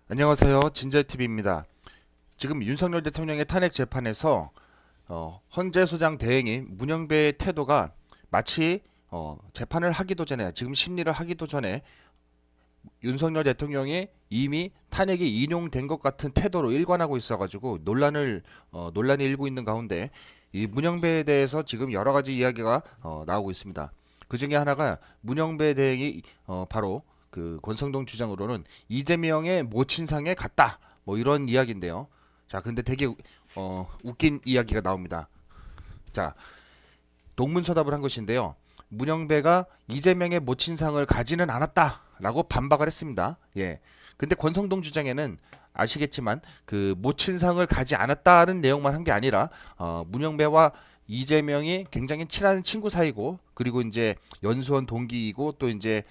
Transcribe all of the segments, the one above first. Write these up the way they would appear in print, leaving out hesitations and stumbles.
안녕하세요. 진저TV입니다. 지금 윤석열 대통령의 탄핵 재판에서 헌재 소장 대행이 문영배의 태도가 마치 재판을 하기도 전에 지금 심리를 하기도 전에 윤석열 대통령이 이미 탄핵이 인용된 것 같은 태도로 일관하고 있어가지고 논란이 일고 있는 가운데 이 문영배에 대해서 지금 여러 가지 이야기가 나오고 있습니다. 그 중에 하나가 문영배 대행이 바로 그 권성동 주장으로는 이재명의 모친상에 갔다 뭐 이런 이야기인데요. 자, 근데 되게 웃긴 이야기가 나옵니다. 자, 동문서답을 한 것인데요. 문영배가 이재명의 모친상을 가지는 않았다라고 반박을 했습니다. 예. 근데 권성동 주장에는 아시겠지만 그 모친상을 가지 않았다는 내용만 한 게 아니라 문영배와 이재명이 굉장히 친한 친구 사이고 그리고 이제 연수원 동기이고 또 이제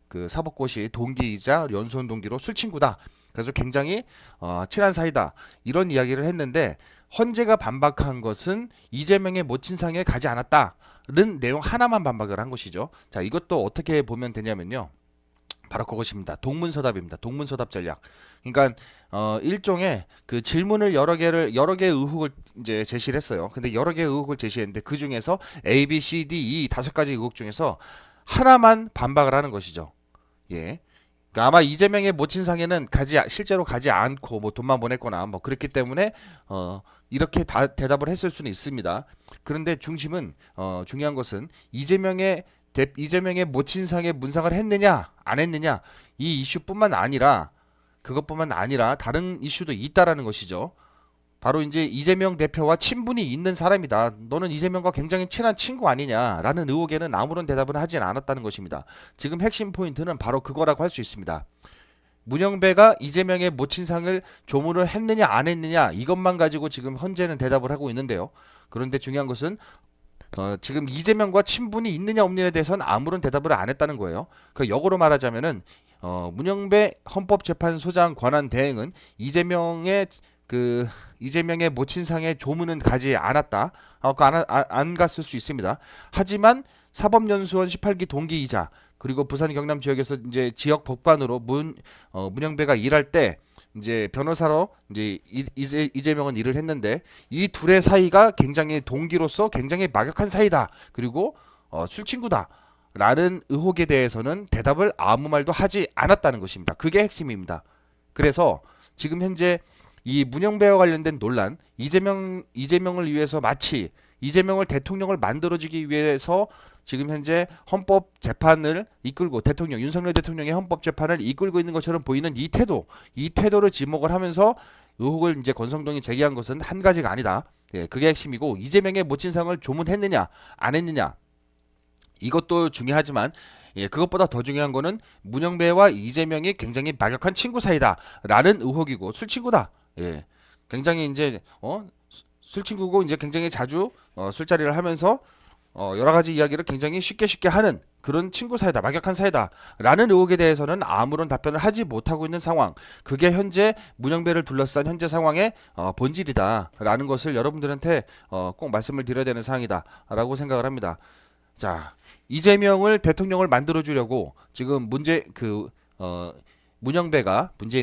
그 사법고시 동기이자 연수원 동기로 술친구다. 그래서 굉장히 친한 사이다. 이런 이야기를 했는데 헌재가 반박한 것은 이재명의 모친상에 가지 않았다는 내용 하나만 반박을 한 것이죠. 자, 이것도 어떻게 보면 되냐면요. 바로 그것입니다. 동문서답입니다. 동문서답 전략. 그러니까 일종의 그 질문을 여러 개의 의혹을 이제 제시를 했어요. 근데 여러 개의 의혹을 제시했는데 그 중에서 A, B, C, D, E 다섯 가지 의혹 중에서 하나만 반박을 하는 것이죠. 예. 그러니까 아마 이재명의 모친상에는 실제로 가지 않고 뭐 돈만 보냈거나 뭐 그랬기 때문에 이렇게 대답을 했을 수는 있습니다. 그런데 중요한 것은 이재명의 모친상에 문상을 했느냐 안 했느냐 이 이슈뿐만 아니라 그것뿐만 아니라 다른 이슈도 있다라는 것이죠. 바로 이제 이재명 대표와 친분이 있는 사람이다. 너는 이재명과 굉장히 친한 친구 아니냐라는 의혹에는 아무런 대답을 하진 않았다는 것입니다. 지금 핵심 포인트는 바로 그거라고 할 수 있습니다. 문영배가 이재명의 모친상을 조문을 했느냐 안 했느냐 이것만 가지고 지금 헌재는 대답을 하고 있는데요. 그런데 중요한 것은 지금 이재명과 친분이 있느냐 없느냐에 대해서는 아무런 대답을 안 했다는 거예요. 그 역으로 말하자면은 문영배 헌법재판소장 권한 대행은 이재명의 모친상에 조문은 가지 않았다. 안 갔을 수 있습니다. 하지만 사법연수원 18기 동기이자 그리고 부산 경남 지역에서 이제 지역 법관으로 문영배가 일할 때 이제 변호사로 이제 이재명은 일을 했는데 이 둘의 사이가 굉장히 동기로서 굉장히 막역한 사이다. 그리고 술친구다. 라는 의혹에 대해서는 대답을 아무 말도 하지 않았다는 것입니다. 그게 핵심입니다. 그래서 지금 현재 이 문영배와 관련된 논란, 이재명을 위해서 마치 이재명을 대통령을 만들어주기 위해서 지금 현재 헌법 재판을 이끌고 윤석열 대통령의 헌법 재판을 이끌고 있는 것처럼 보이는 이 태도를 지목을 하면서 의혹을 이제 권성동이 제기한 것은 한 가지가 아니다. 예, 그게 핵심이고 이재명의 모친상을 조문했느냐 안 했느냐 이것도 중요하지만 예, 그것보다 더 중요한 거는 문영배와 이재명이 굉장히 막역한 친구 사이다라는 의혹이고 술친구다. 예, 굉장히 이제 술친구고 이제 굉장히 자주 술자리를 하면서 여러 가지 이야기를 굉장히 쉽게 하는 그런 친구 사이다, 막역한 사이다라는 의혹에 대해서는 아무런 답변을 하지 못하고 있는 상황. 그게 현재 문영배를 둘러싼 현재 상황의 본질이다라는 것을 여러분들한테 꼭 말씀을 드려야 되는 사항이다라고 생각을 합니다. 자, 이재명을 대통령을 만들어 주려고 지금 문재인이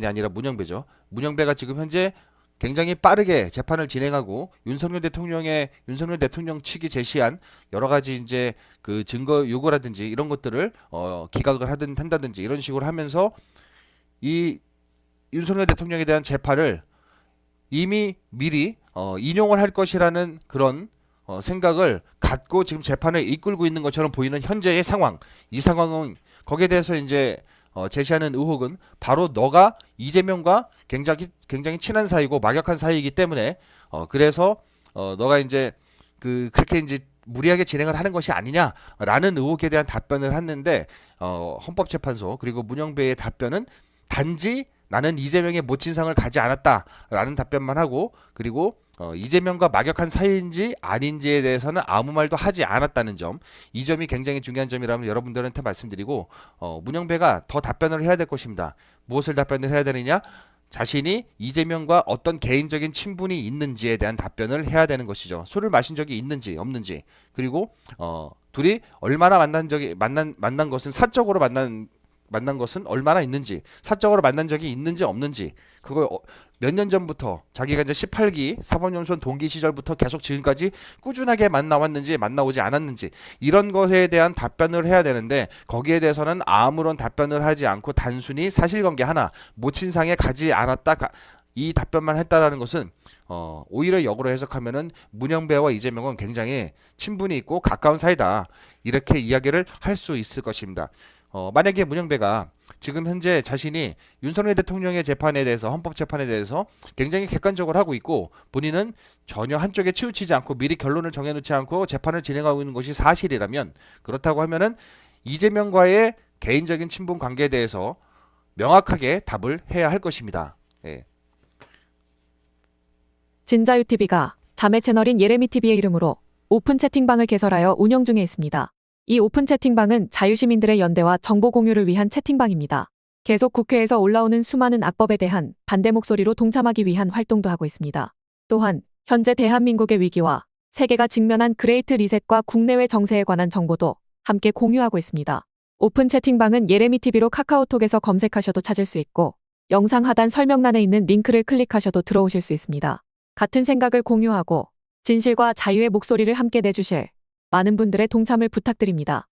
아니라 문영배죠. 문영배가 지금 현재 굉장히 빠르게 재판을 진행하고 윤석열 대통령 측이 제시한 여러 가지 이제 그 증거 요구라든지 이런 것들을 기각을 한다든지 이런 식으로 하면서 이 윤석열 대통령에 대한 재판을 이미 미리 인용을 할 것이라는 그런 생각을 갖고 지금 재판을 이끌고 있는 것처럼 보이는 현재의 상황. 이 상황은 거기에 대해서 이제 제시하는 의혹은 바로 너가 이재명과 굉장히 친한 사이고 막역한 사이이기 때문에 그래서 너가 이제 그렇게 이제 무리하게 진행을 하는 것이 아니냐라는 의혹에 대한 답변을 했는데 헌법재판소 그리고 문영배의 답변은 단지 나는 이재명의 모친상을 가지 않았다라는 답변만 하고 그리고 이재명과 막역한 사이인지 아닌지에 대해서는 아무 말도 하지 않았다는 점, 이 점이 굉장히 중요한 점이라면 여러분들한테 말씀드리고 문영배가 더 답변을 해야 될 것입니다. 무엇을 답변을 해야 되느냐? 자신이 이재명과 어떤 개인적인 친분이 있는지에 대한 답변을 해야 되는 것이죠. 술을 마신 적이 있는지 없는지 그리고 둘이 얼마나 만난 것은 사적으로 만난 것은 얼마나 있는지, 사적으로 만난 적이 있는지 없는지, 그걸 몇 년 전부터 자기가 이제 18기 사법연수원 동기 시절부터 계속 지금까지 꾸준하게 만나왔는지 만나오지 않았는지 이런 것에 대한 답변을 해야 되는데 거기에 대해서는 아무런 답변을 하지 않고 단순히 사실관계 하나 모친상에 가지 않았다 이 답변만 했다라는 것은 오히려 역으로 해석하면은 문영배와 이재명은 굉장히 친분이 있고 가까운 사이다 이렇게 이야기를 할 수 있을 것입니다. 만약에 문영배가 지금 현재 자신이 윤석열 대통령의 재판에 대해서 헌법재판에 대해서 굉장히 객관적으로 하고 있고 본인은 전혀 한쪽에 치우치지 않고 미리 결론을 정해놓지 않고 재판을 진행하고 있는 것이 사실이라면 그렇다고 하면은 이재명과의 개인적인 친분 관계에 대해서 명확하게 답을 해야 할 것입니다. 예. 진자유TV가 자매 채널인 예레미TV의 이름으로 오픈 채팅방을 개설하여 운영 중에 있습니다. 이 오픈 채팅방은 자유시민들의 연대와 정보 공유를 위한 채팅방입니다. 계속 국회에서 올라오는 수많은 악법에 대한 반대 목소리로 동참하기 위한 활동도 하고 있습니다. 또한 현재 대한민국의 위기와 세계가 직면한 그레이트 리셋과 국내외 정세에 관한 정보도 함께 공유하고 있습니다. 오픈 채팅방은 예레미TV로 카카오톡에서 검색하셔도 찾을 수 있고 영상 하단 설명란에 있는 링크를 클릭하셔도 들어오실 수 있습니다. 같은 생각을 공유하고 진실과 자유의 목소리를 함께 내주실 많은 분들의 동참을 부탁드립니다.